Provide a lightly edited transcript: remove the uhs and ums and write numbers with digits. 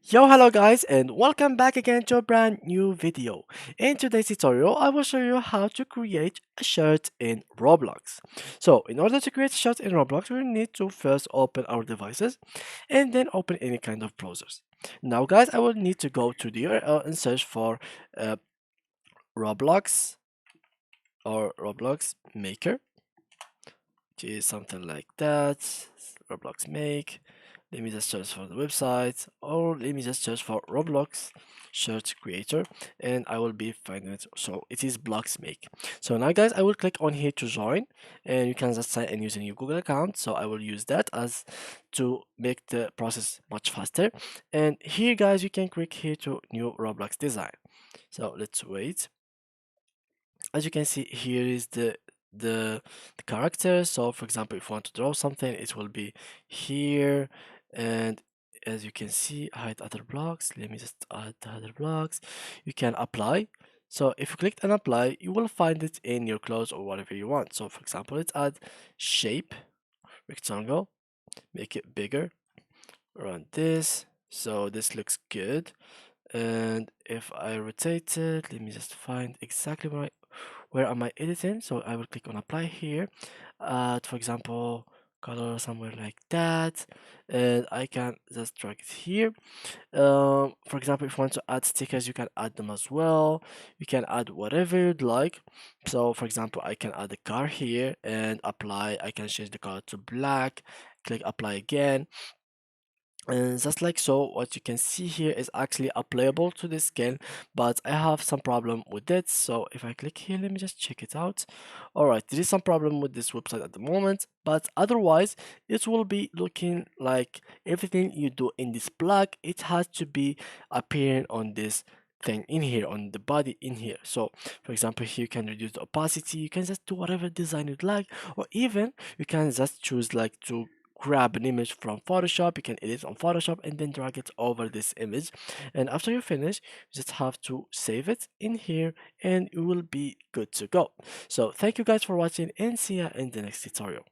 Yo, hello guys, and welcome back again to a brand new video. In today's tutorial, I will show you how to create a shirt in Roblox. So, in order to create a shirt in Roblox, we need to first open our devices and then open any kind of browsers. Now, guys, I will need to go to the URL and search for uh, Roblox or Roblox Maker, which is something like that. Roblox Make. Let me just search for the website, or let me just search for Roblox shirt creator, and I will be finding it. So it is blocks make. So now guys, I will click on here to join, and you can just sign in using your Google account. So I will use that as to make the process much faster. And here guys, you can click here to new Roblox design. So let's wait. As you can see, here is the, the character. So for example, if you want to draw something, it will be here. And as you can see, hide other blocks. Let me just add the other blocks. You can apply. So if you click and apply, you will find it in your clothes or whatever you want. So for example, let's add shape, rectangle, make it bigger, run this. So this looks good. And if I rotate it, let me just find exactly where am I editing. So I will click on apply here. For example, color somewhere like that, and I can just drag it here. For example, if you want to add stickers, you can add them as well. You can add whatever you'd like. So for example, I can add a car here and apply. I can change the color to black, click apply again, and just like so. What you can see here is actually applicable to the skin, but I have some problem with it. So if I click here, let me just check it out. All right, there is some problem with this website at the moment, but otherwise it will be looking like everything you do in this plug, it has to be appearing on this thing in here, on the body in here. So for example, here you can reduce the opacity, you can just do whatever design you'd like, or even you can just choose like to grab an image from Photoshop. You can edit on Photoshop and then drag it over this image. And after you finish, you just have to save it in here and you will be good to go. So thank you guys for watching and see ya in the next tutorial.